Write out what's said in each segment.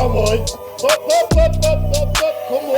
Come on. Come on.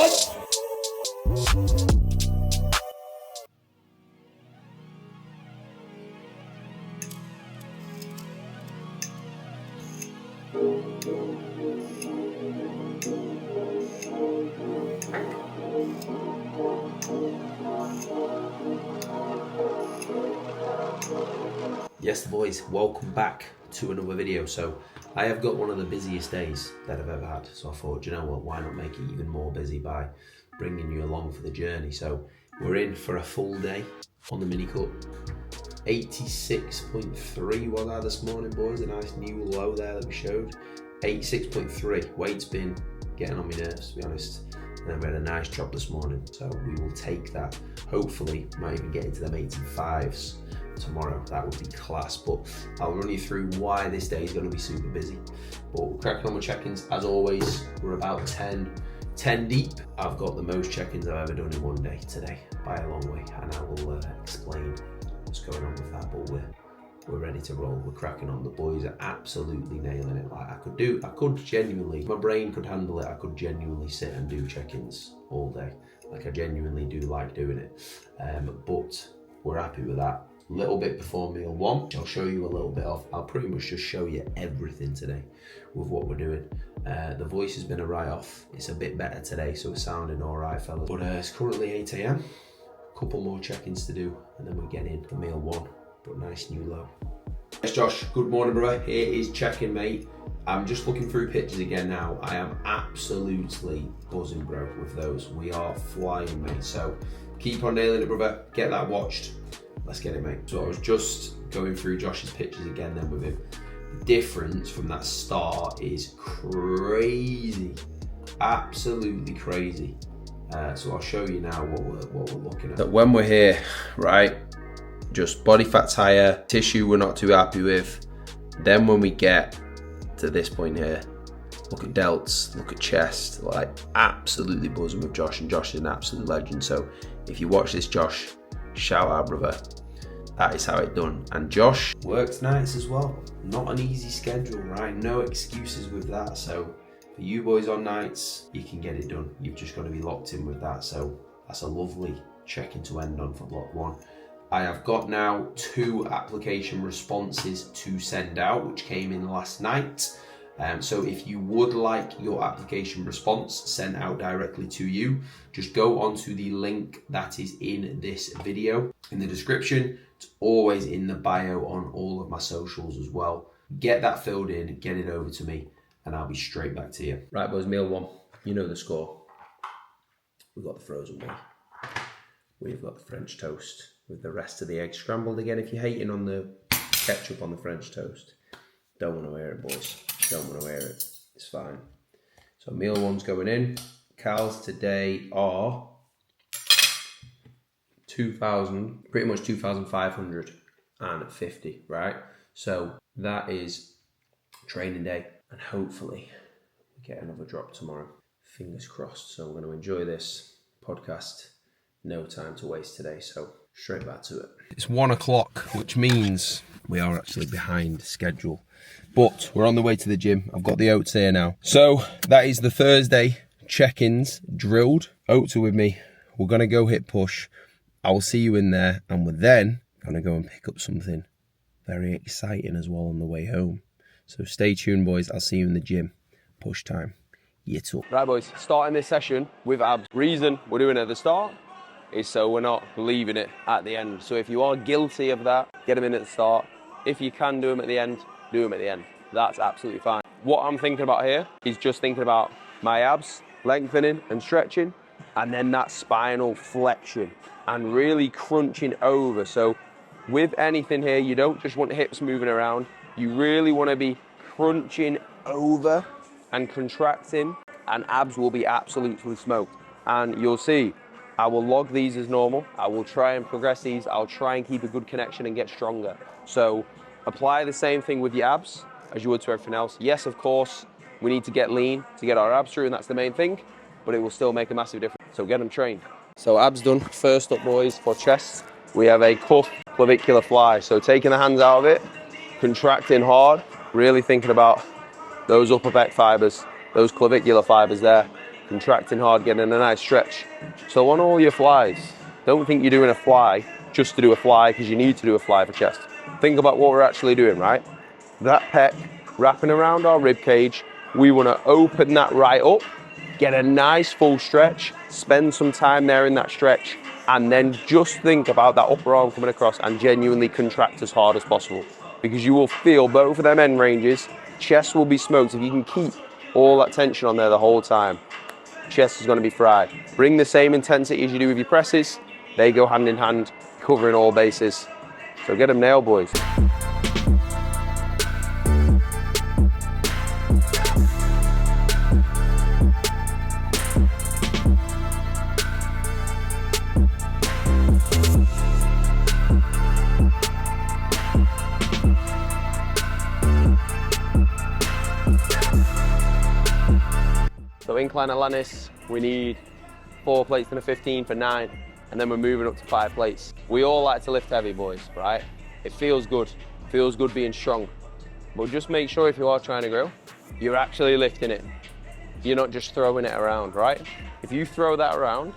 Yes boys, welcome back to another video. So I have got one of the busiest days that I've ever had, so I thought, you know what, why not make it even more busy by bringing you along for the journey. So we're in for a full day on the Mini Cup. 86.3 was I this morning, boys, a nice new low there that we showed. 86.3, weight's been getting on my nerves, to be honest. And then we had a nice job this morning, so we will take that. Hopefully, might even get into them 85s tomorrow. That would be class, but I'll run you through why this day is going to be super busy. But we're cracking on with check-ins. As always, we're about 10 deep. I've got the most check-ins I've ever done in one day today, by a long way, and I will explain what's going on with that, but we're ready to roll. We're cracking on. The boys are absolutely nailing it. Like I could genuinely, my brain could handle it. I could genuinely sit and do check-ins all day. Like I genuinely do like doing it. But we're happy with that. A little bit before meal one, I'll show you a little bit of, I'll pretty much just show you everything today with what we're doing. The voice has been a write-off. It's a bit better today, so it's sounding all right, fellas. But it's currently 8 AM. Couple more check-ins to do, and then we get in for meal one. But nice new low. Yes, Josh, good morning, brother. Here is check-in, mate. I'm just looking through pictures again now. I am absolutely buzzing, bro, with those. We are flying, mate. So keep on nailing it, brother. Get that watched. Let's get it, mate. So I was just going through Josh's pictures again then with him. The difference from that start is crazy. Absolutely crazy. So I'll show you now what we're looking at. So when we're here, right, just body fat's higher, tissue we're not too happy with. Then when we get to this point here, look at delts, look at chest, like absolutely buzzing with Josh, and Josh is an absolute legend. So if you watch this, Josh, shout out, brother. That is how it's done. And Josh works nights as well. Not an easy schedule, right? No excuses with that. So for you boys on nights, you can get it done. You've just got to be locked in with that. So that's a lovely check-in to end on for block one. I have got now 2 application responses to send out, which came in last night. So if you would like your application response sent out directly to you, just go onto the link that is in this video in the description. It's always in the bio on all of my socials as well. Get that filled in, get it over to me, and I'll be straight back to you. Right, boys, meal one. You know the score. We've got the frozen one. We've got the French toast with the rest of the eggs scrambled. Again, if you're hating on the ketchup on the French toast, don't want to wear it, boys. Don't want to wear it. It's fine. So meal one's going in. Cals today are 2,000, pretty much 2,550, right? So that is training day, and hopefully we get another drop tomorrow. Fingers crossed. So I'm going to enjoy this podcast. No time to waste today, so straight back to it. It's 1 o'clock, which means we are actually behind schedule, but we're on the way to the gym. I've got the oats here now. So that is the Thursday check-ins drilled. Oats are with me. We're going to go hit push. I will see you in there, and we're then going to go and pick up something very exciting as well on the way home. So stay tuned, boys. I'll see you in the gym. Push time. Yit up. Right, boys, starting this session with abs. Reason we're doing it at the start is so we're not leaving it at the end. So if you are guilty of that, get them in at the start. If you can do them at the end, do them at the end. That's absolutely fine. What I'm thinking about here is just thinking about my abs lengthening and stretching, and then that spinal flexion and really crunching over. So with anything here, you don't just want hips moving around. You really want to be crunching over and contracting, and abs will be absolutely smoked. And you'll see, I will log these as normal. I will try and progress these. I'll try and keep a good connection and get stronger. So apply the same thing with your abs as you would to everything else. Yes, of course, we need to get lean to get our abs through, and that's the main thing, but it will still make a massive difference. So get them trained. So abs done. First up, boys, for chest, we have a cuff clavicular fly. So taking the hands out of it, contracting hard, really thinking about those upper back fibers. those clavicular fibers there, contracting hard, getting a nice stretch. So on all your flies, don't think you're doing a fly just to do a fly because you need to do a fly for chest. Think about what we're actually doing, right? That pec wrapping around our rib cage, we want to open that right up, get a nice full stretch, spend some time there in that stretch, and then just think about that upper arm coming across and genuinely contract as hard as possible. Because you will feel both of them end ranges, chest will be smoked. If you can keep all that tension on there the whole time, chest is going to be fried. Bring the same intensity as you do with your presses. They go hand in hand, covering all bases. So get them nailed, boys. So incline Atlantis, we need 4 plates and a 15 for 9, and then we're moving up to 5 plates. We all like to lift heavy, boys, right? It feels good being strong. But just make sure if you are trying to grill, you're actually lifting it. You're not just throwing it around, right? If you throw that around,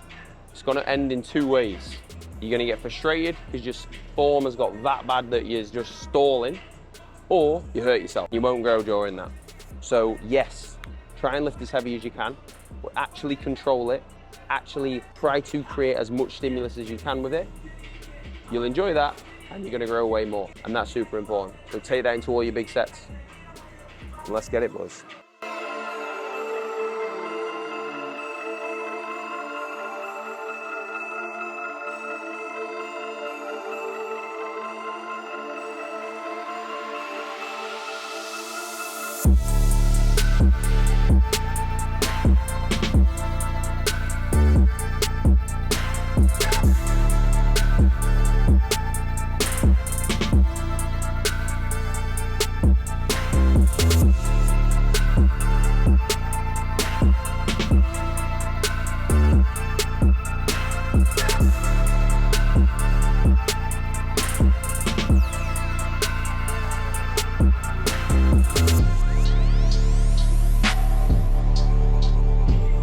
it's gonna end in 2 ways. You're gonna get frustrated because your form has got that bad that you're just stalling, or you hurt yourself. You won't grow during that. So yes, try and lift as heavy as you can, but actually control it. Actually try to create as much stimulus as you can with it. You'll enjoy that and you're gonna grow way more. And that's super important. So take that into all your big sets. And let's get it, boys.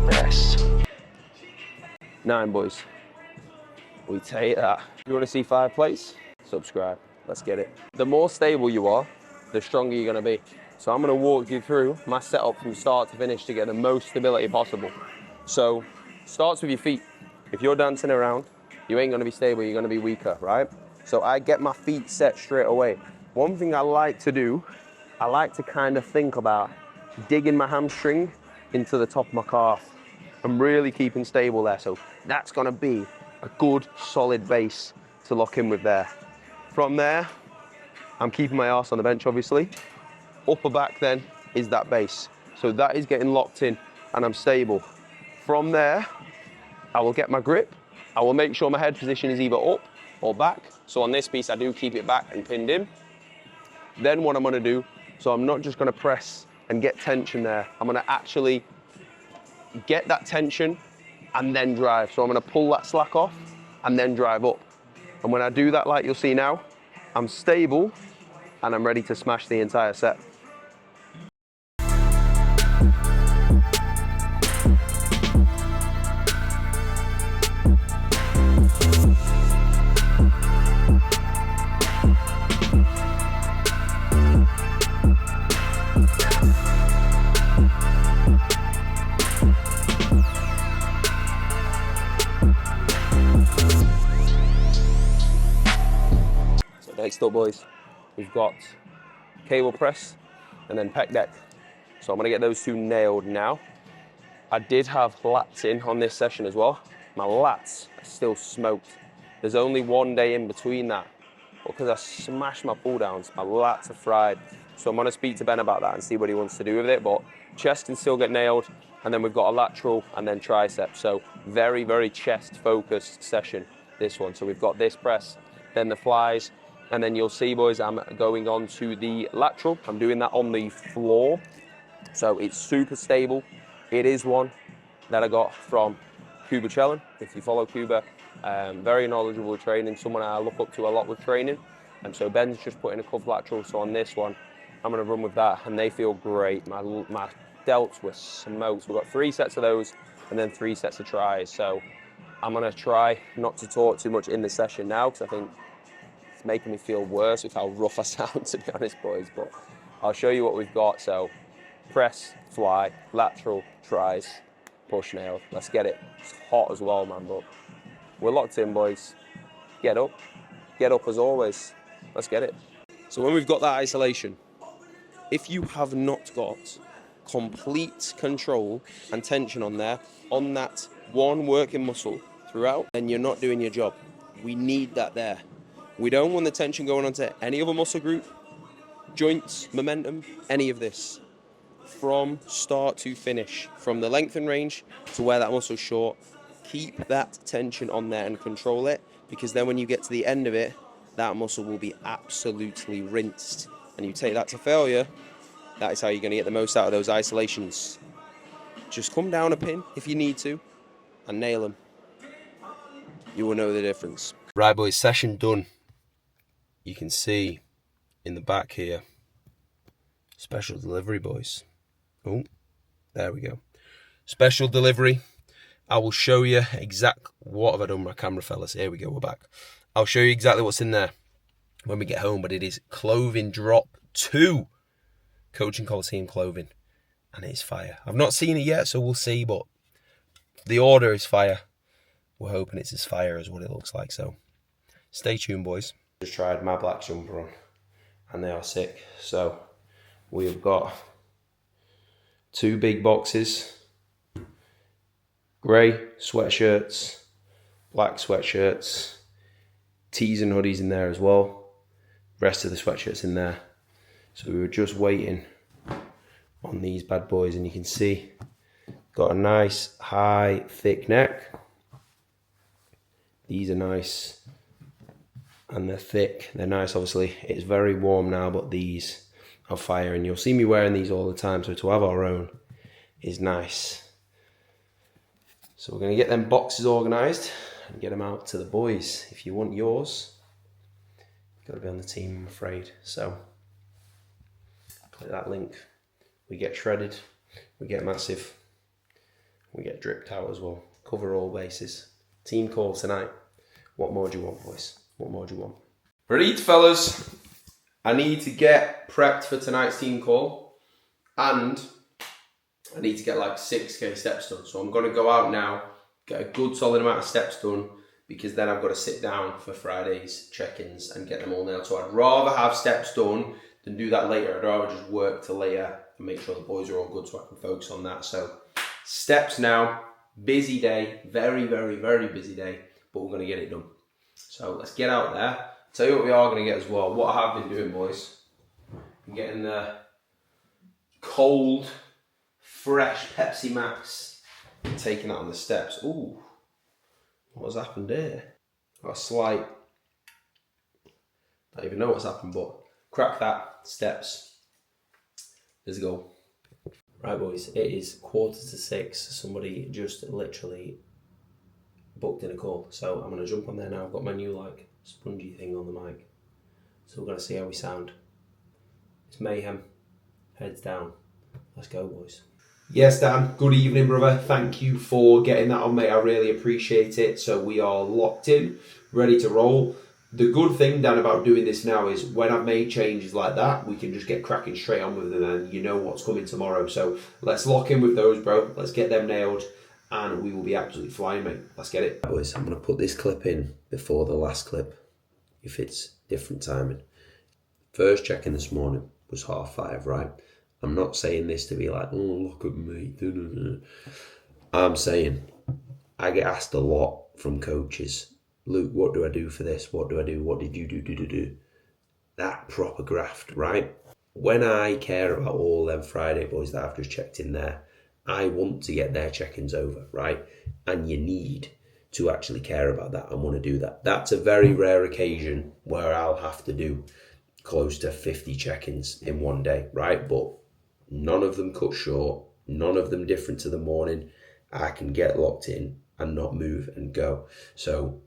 Yes. 9, boys. We take that. If you want to see 5 plates, subscribe. Let's get it. The more stable you are, the stronger you're going to be. So I'm going to walk you through my setup from start to finish to get the most stability possible. So starts with your feet. If you're dancing around, you ain't going to be stable, you're going to be weaker, right? So I get my feet set straight away. One thing I like to do, I like to kind of think about digging my hamstring into the top of my calf. I'm really keeping stable there. So that's going to be a good solid base to lock in with there. From there, I'm keeping my arse on the bench, obviously. Upper back then is that base. So that is getting locked in and I'm stable. From there, I will get my grip. I will make sure my head position is either up or back. So on this piece, I do keep it back and pinned in. Then what I'm gonna do, so I'm not just gonna press and get tension there. I'm gonna actually get that tension and then drive. So I'm gonna pull that slack off and then drive up. And when I do that, like you'll see now, I'm stable and I'm ready to smash the entire set. Next up, boys, we've got cable press and then pec deck. So I'm gonna get those 2 nailed now. I did have lats in on this session as well. My lats are still smoked. There's only 1 day in between that. Because I smashed my pull downs, my lats are fried. So I'm gonna speak to Ben about that and see what he wants to do with it. But chest can still get nailed. And then we've got a lateral and then tricep. So very, very chest focused session, this one. So we've got this press, then the flies, and then you'll see, boys, I'm going on to the lateral. I'm doing that on the floor. So it's super stable. It is one that I got from Cuba Chellen. If you follow Cuba, very knowledgeable with training, someone I look up to a lot with training. And so Ben's just put in a cuff lateral. So on this one, I'm gonna run with that and they feel great. My delts were smoked. We've got 3 sets of those and then 3 sets of tries. So I'm going to try not to talk too much in the session now because I think it's making me feel worse with how rough I sound, to be honest, boys. But I'll show you what we've got. So press, fly, lateral, tries, push, nail. Let's get it. It's hot as well, man, but we're locked in, boys. Get up as always. Let's get it. So when we've got that isolation, if you have not got complete control and tension on there, on that one working muscle throughout, then you're not doing your job. We need that there. We don't want the tension going onto any other muscle group, joints, momentum, any of this. From start to finish, from the length and range to where that muscle's short, keep that tension on there and control it, because then when you get to the end of it, that muscle will be absolutely rinsed. And you take that to failure, that is how you're going to get the most out of those isolations. Just come down a pin if you need to and nail them. You will know the difference. Right, boys, session done. You can see in the back here, special delivery, boys. Oh, there we go. Special delivery. I will show you what have I done with my camera, fellas? Here we go, we're back. I'll show you exactly what's in there when we get home, but it is Clothing Drop 2. Coaching Coliseum clothing. And it's fire. I've not seen it yet, so we'll see, but the order is fire. We're hoping it's as fire as what it looks like, so stay tuned, boys. Just tried my black jumper on, and they are sick. So we've got 2 big boxes, grey sweatshirts, black sweatshirts, tees and hoodies in there as well. Rest of the sweatshirts in there. So we were just waiting on these bad boys, and you can see got a nice high thick neck. These are nice and they're thick. They're nice, obviously. It's very warm now, but these are fire, and you'll see me wearing these all the time, so to have our own is nice. So we're going to get them boxes organised and get them out to the boys. If you want yours, you've got to be on the team, I'm afraid. So click that link. We get shredded, we get massive, we get dripped out as well. Cover all bases. Team call tonight. What more do you want, boys? What more do you want? Right, fellas. I need to get prepped for tonight's team call, and I need to get like 6k steps done. So I'm going to go out now, get a good solid amount of steps done, because then I've got to sit down for Friday's check-ins and get them all nailed. So I'd rather have steps done than do that later. I'd rather just work till later and make sure the boys are all good so I can focus on that. So steps now, busy day, very, very, very busy day, but we're going to get it done. So let's get out there. Tell you what we are going to get as well. What I have been doing, boys, I'm getting the cold, fresh Pepsi Max and taking that on the steps. Ooh, what has happened there? Got a slight, I don't even know what's happened, but crack that, steps. Let's go. Right, boys, it is 5:45. Somebody just literally booked in a call. So I'm going to jump on there now. I've got my new like spongy thing on the mic. So we're going to see how we sound. It's mayhem. Heads down. Let's go, boys. Yes, Dan. Good evening, brother. Thank you for getting that on, mate. I really appreciate it. So we are locked in, ready to roll. The good thing, Dan, about doing this now is when I've made changes like that, we can just get cracking straight on with them, and you know what's coming tomorrow. So let's lock in with those, bro. Let's get them nailed, and we will be absolutely flying, mate. Let's get it. Boys, I'm going to put this clip in before the last clip, if it's different timing. First check-in this morning was 5:30, right? I'm not saying this to be like, oh, look at me. I'm saying I get asked a lot from coaches, Luke, what do I do for this? What do I do? What did you do? That proper graft, right? When I care about all them Friday boys that I've just checked in there, I want to get their check-ins over, right? And you need to actually care about that and want to do that. That's a very rare occasion where I'll have to do close to 50 check-ins in one day, right? But none of them cut short, none of them different to the morning. I can get locked in and not move and go. So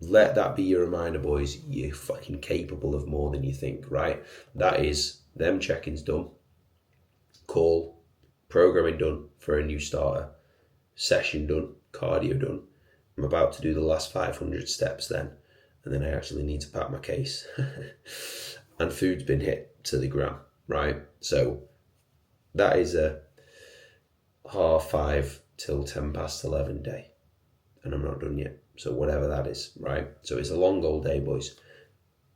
let that be your reminder, boys. You're fucking capable of more than you think, right? That is them check-ins done. Call, programming done for a new starter, session done, cardio done. I'm about to do the last 500 steps then, and then I actually need to pack my case. And food's been hit to the gram, right? So that is a 5:30 till 11:10 day, and I'm not done yet. So whatever that is, right? So it's a long old day, boys.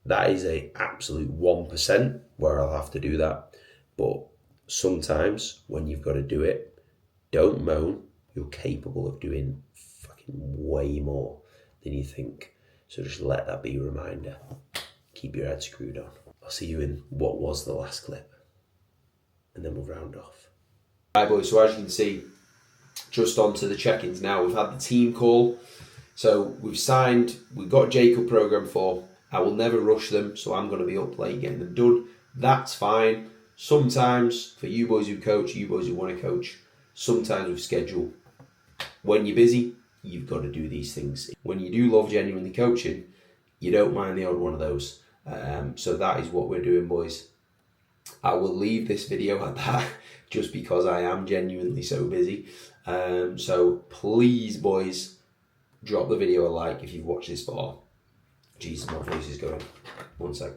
That is a absolute 1% where I'll have to do that. But sometimes when you've got to do it, don't moan. You're capable of doing fucking way more than you think. So just let that be a reminder. Keep your head screwed on. I'll see you in what was the last clip, and then we'll round off. Right, boys, so as you can see, just on to the check-ins now. We've had the team call. So we've signed, we've got Jacob programmed for. I will never rush them, so I'm going to be up late getting them done. That's fine. Sometimes, for you boys who coach, you boys who want to coach, sometimes with schedule, when you're busy, you've got to do these things. When you do love genuinely coaching, you don't mind the odd one of those. So that is what we're doing, boys. I will leave this video at that just because I am genuinely so busy. So please, boys, drop the video a like if you've watched this far. Jesus, my voice is going. One sec.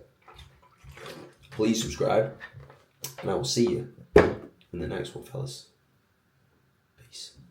Please subscribe, and I will see you in the next one, fellas.